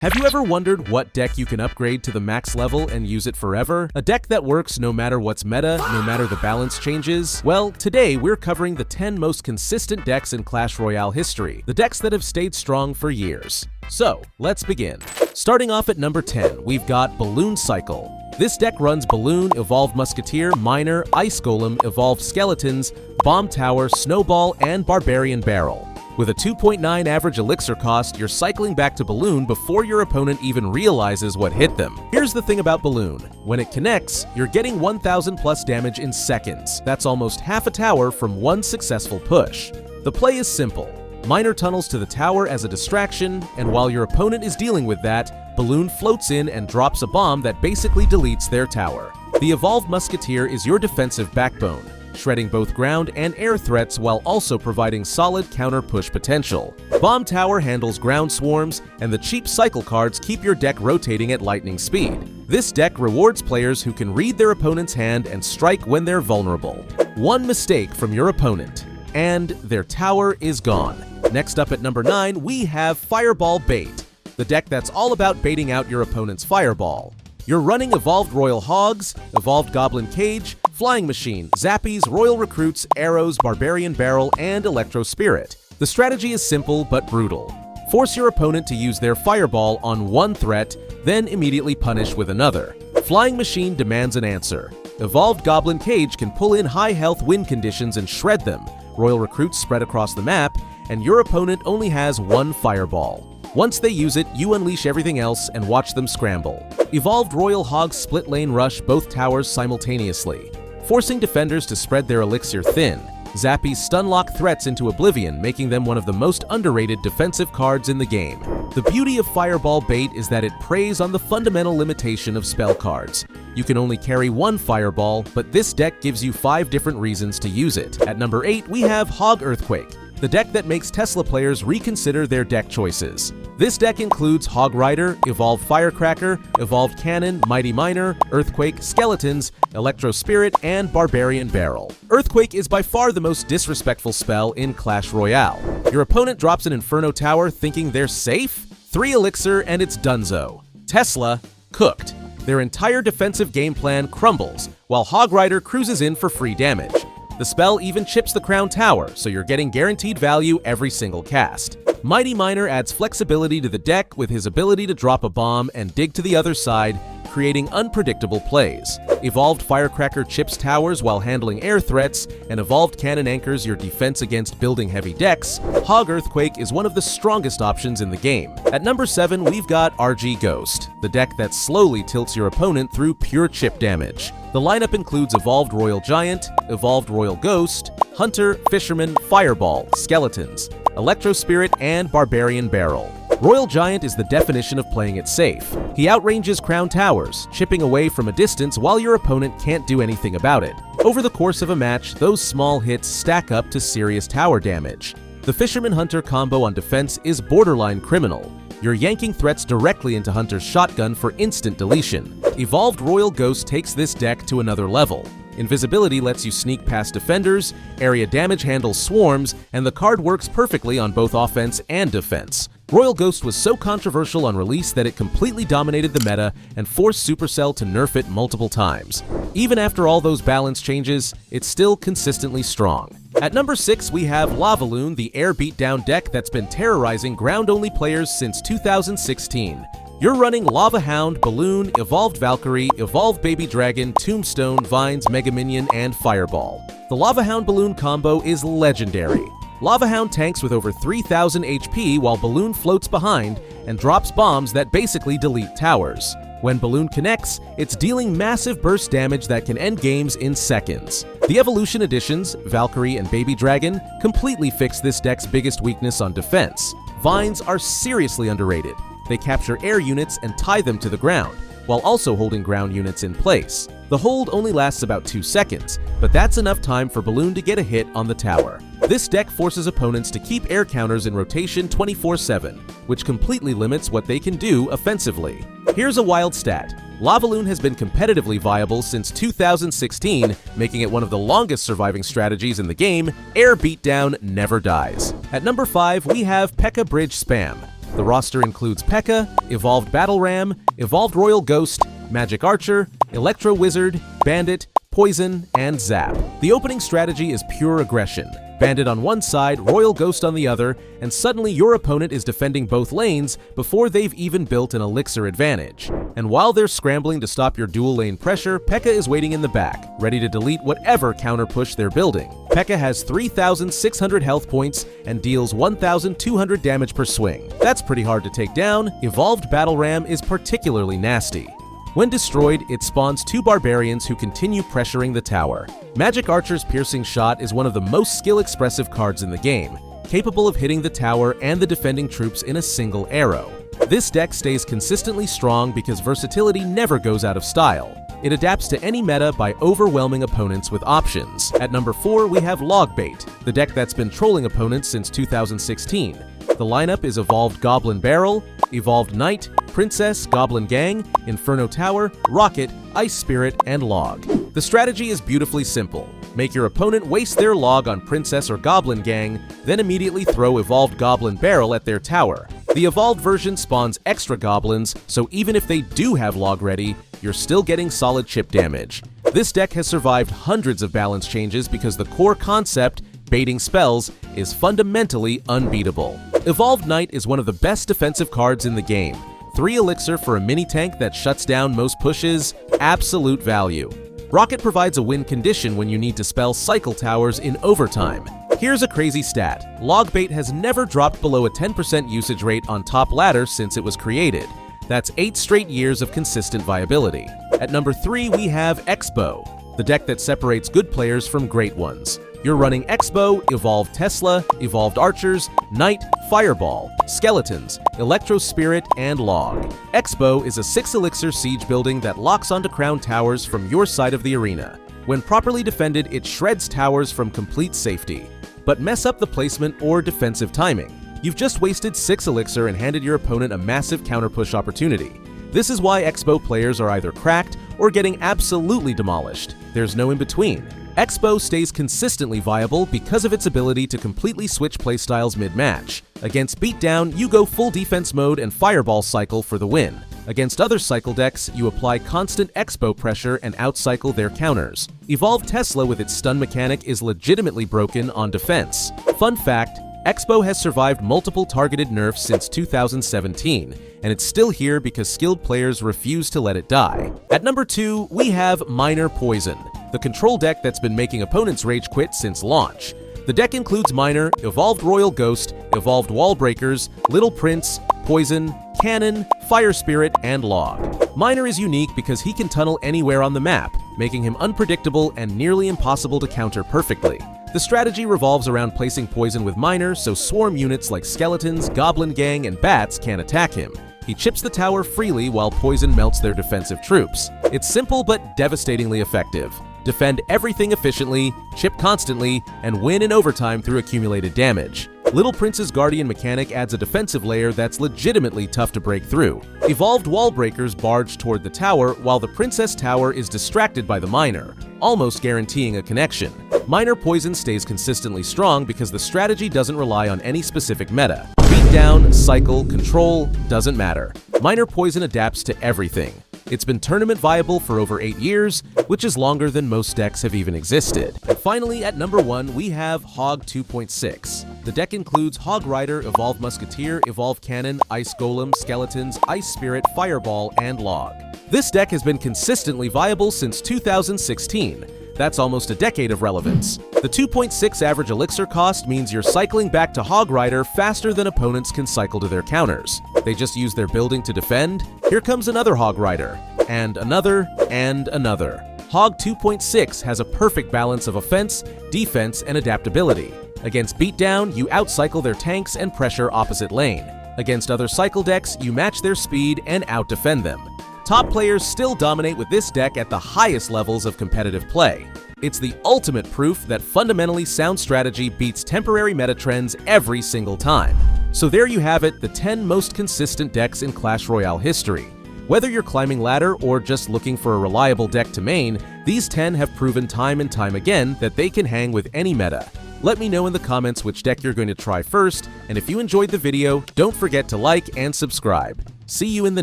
Have you ever wondered what deck you can upgrade to the max level and use it forever? A deck that works no matter what's meta, no matter the balance changes? Well, today we're covering the 10 most consistent decks in Clash Royale history, the decks that have stayed strong for years. So, let's begin. Starting off at number 10, we've got Balloon Cycle. This deck runs Balloon, Evolved Musketeer, Miner, Ice Golem, Evolved Skeletons, Bomb Tower, Snowball, and Barbarian Barrel. With a 2.9 average elixir cost, you're cycling back to Balloon before your opponent even realizes what hit them. Here's the thing about Balloon. When it connects, you're getting 1000 plus damage in seconds. That's almost half a tower from one successful push. The play is simple. Miner tunnels to the tower as a distraction, and while your opponent is dealing with that, Balloon floats in and drops a bomb that basically deletes their tower. The Evolved Musketeer is your defensive backbone, shredding both ground and air threats while also providing solid counter-push potential. Bomb Tower handles ground swarms, and the cheap cycle cards keep your deck rotating at lightning speed. This deck rewards players who can read their opponent's hand and strike when they're vulnerable. One mistake from your opponent, and their tower is gone. Next up at number 9, we have Fireball Bait, the deck that's all about baiting out your opponent's fireball. You're running Evolved Royal Hogs, Evolved Goblin Cage, Flying Machine, Zappies, Royal Recruits, Arrows, Barbarian Barrel, and Electro Spirit. The strategy is simple but brutal. Force your opponent to use their fireball on one threat, then immediately punish with another. Flying Machine demands an answer. Evolved Goblin Cage can pull in high health win conditions and shred them. Royal Recruits spread across the map, and your opponent only has one fireball. Once they use it, you unleash everything else and watch them scramble. Evolved Royal Hogs split lane rush both towers simultaneously, forcing defenders to spread their elixir thin. Zappies stunlock threats into oblivion, making them one of the most underrated defensive cards in the game. The beauty of Fireball Bait is that it preys on the fundamental limitation of spell cards. You can only carry one fireball, but this deck gives you 5 different reasons to use it. At number 8, we have Hog Earthquake, the deck that makes Tesla players reconsider their deck choices. This deck includes Hog Rider, Evolved Firecracker, Evolved Cannon, Mighty Miner, Earthquake, Skeletons, Electro Spirit, and Barbarian Barrel. Earthquake is by far the most disrespectful spell in Clash Royale. Your opponent drops an Inferno Tower thinking they're safe? 3 elixir and it's donezo. Tesla, cooked. Their entire defensive game plan crumbles, while Hog Rider cruises in for free damage. The spell even chips the Crown Tower, so you're getting guaranteed value every single cast. Mighty Miner adds flexibility to the deck with his ability to drop a bomb and dig to the other side, creating unpredictable plays. Evolved Firecracker chips towers while handling air threats, and Evolved Cannon anchors your defense against building heavy decks. Hog Earthquake is one of the strongest options in the game. At number 7, we've got RGhost, the deck that slowly tilts your opponent through pure chip damage. The lineup includes Evolved Royal Giant, Evolved Royal Ghost, Hunter, Fisherman, Fireball, Skeletons, Electro Spirit, and Barbarian Barrel. Royal Giant is the definition of playing it safe. He outranges Crown Towers, chipping away from a distance while your opponent can't do anything about it. Over the course of a match, those small hits stack up to serious tower damage. The Fisherman Hunter combo on defense is borderline criminal. You're yanking threats directly into Hunter's shotgun for instant deletion. Evolved Royal Ghost takes this deck to another level. Invisibility lets you sneak past defenders, area damage handles swarms, and the card works perfectly on both offense and defense. Royal Ghost was so controversial on release that it completely dominated the meta and forced Supercell to nerf it multiple times. Even after all those balance changes, it's still consistently strong. At number 6, we have Lavaloon, the air beatdown deck that's been terrorizing ground-only players since 2016. You're running Lava Hound, Balloon, Evolved Valkyrie, Evolved Baby Dragon, Tombstone, Vines, Mega Minion, and Fireball. The Lava Hound Balloon combo is legendary. Lava Hound tanks with over 3000 HP while Balloon floats behind and drops bombs that basically delete towers. When Balloon connects, it's dealing massive burst damage that can end games in seconds. The Evolution Editions, Valkyrie and Baby Dragon, completely fix this deck's biggest weakness on defense. Vines are seriously underrated. They capture air units and tie them to the ground, while also holding ground units in place. The hold only lasts about 2 seconds, but that's enough time for Balloon to get a hit on the tower. This deck forces opponents to keep air counters in rotation 24/7, which completely limits what they can do offensively. Here's a wild stat. Lavaloon has been competitively viable since 2016, making it one of the longest surviving strategies in the game. Air beatdown never dies. At number 5, we have Pekka Bridge Spam. The roster includes Pekka, Evolved Battle Ram, Evolved Royal Ghost, Magic Archer, Electro Wizard, Bandit, Poison, and Zap. The opening strategy is pure aggression. Bandit on one side, Royal Ghost on the other, and suddenly your opponent is defending both lanes before they've even built an elixir advantage. And while they're scrambling to stop your dual lane pressure, Pekka is waiting in the back, ready to delete whatever counter push they're building. Pekka has 3,600 health points and deals 1,200 damage per swing. That's pretty hard to take down. Evolved Battle Ram is particularly nasty. When destroyed, it spawns 2 barbarians who continue pressuring the tower. Magic Archer's Piercing Shot is one of the most skill-expressive cards in the game, capable of hitting the tower and the defending troops in a single arrow. This deck stays consistently strong because versatility never goes out of style. It adapts to any meta by overwhelming opponents with options. At number 4, we have Logbait, the deck that's been trolling opponents since 2016. The lineup is Evolved Goblin Barrel, Evolved Knight, Princess, Goblin Gang, Inferno Tower, Rocket, Ice Spirit, and Log. The strategy is beautifully simple. Make your opponent waste their log on Princess or Goblin Gang, then immediately throw Evolved Goblin Barrel at their tower. The evolved version spawns extra goblins, so even if they do have log ready, you're still getting solid chip damage. This deck has survived hundreds of balance changes because the core concept, baiting spells, is fundamentally unbeatable. Evolved Knight is one of the best defensive cards in the game. 3 elixir for a mini tank that shuts down most pushes, absolute value. Rocket provides a win condition when you need to spell cycle towers in overtime. Here's a crazy stat. Logbait has never dropped below a 10% usage rate on top ladder since it was created. That's 8 straight years of consistent viability. At number 3, we have X-Bow, the deck that separates good players from great ones. You're running X-Bow, Evolved Tesla, Evolved Archers, Knight, Fireball, Skeletons, Electro Spirit, and Log. X-Bow is a 6 elixir siege building that locks onto crown towers from your side of the arena. When properly defended, it shreds towers from complete safety. But mess up the placement or defensive timing. You've just wasted 6 elixir and handed your opponent a massive counterpush opportunity. This is why X-Bow players are either cracked or getting absolutely demolished. There's no in-between. X-Bow stays consistently viable because of its ability to completely switch playstyles mid-match. Against Beatdown, you go full defense mode and Fireball cycle for the win. Against other cycle decks, you apply constant X-Bow pressure and outcycle their counters. Evolved Tesla with its stun mechanic is legitimately broken on defense. Fun fact, X-Bow has survived multiple targeted nerfs since 2017, and it's still here because skilled players refuse to let it die. At number 2, we have Minor Poison, the control deck that's been making opponents rage quit since launch. The deck includes Minor, Evolved Royal Ghost, Evolved Wall Breakers, Little Prince, Poison, Cannon, Fire Spirit, and Log. Minor is unique because he can tunnel anywhere on the map, making him unpredictable and nearly impossible to counter perfectly. The strategy revolves around placing poison with Minor so swarm units like Skeletons, Goblin Gang, and Bats can't attack him. He chips the tower freely while poison melts their defensive troops. It's simple but devastatingly effective. Defend everything efficiently, chip constantly, and win in overtime through accumulated damage. Little Prince's Guardian mechanic adds a defensive layer that's legitimately tough to break through. Evolved Wall Breakers barge toward the tower while the Princess Tower is distracted by the Minor, almost guaranteeing a connection. Minor Poison stays consistently strong because the strategy doesn't rely on any specific meta. Beatdown, cycle, control, doesn't matter. Minor Poison adapts to everything. It's been tournament viable for over 8 years, which is longer than most decks have even existed. And finally, at number 1, we have Hog 2.6. The deck includes Hog Rider, Evolved Musketeer, Evolved Cannon, Ice Golem, Skeletons, Ice Spirit, Fireball, and Log. This deck has been consistently viable since 2016. That's almost a decade of relevance. The 2.6 average elixir cost means you're cycling back to Hog Rider faster than opponents can cycle to their counters. They just use their building to defend. Here comes another Hog Rider, and another, and another. Hog 2.6 has a perfect balance of offense, defense, and adaptability. Against Beatdown, you outcycle their tanks and pressure opposite lane. Against other cycle decks, you match their speed and outdefend them. Top players still dominate with this deck at the highest levels of competitive play. It's the ultimate proof that fundamentally sound strategy beats temporary meta trends every single time. So there you have it, the 10 most consistent decks in Clash Royale history. Whether you're climbing ladder or just looking for a reliable deck to main, these 10 have proven time and time again that they can hang with any meta. Let me know in the comments which deck you're going to try first, and if you enjoyed the video, don't forget to like and subscribe. See you in the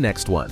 next one.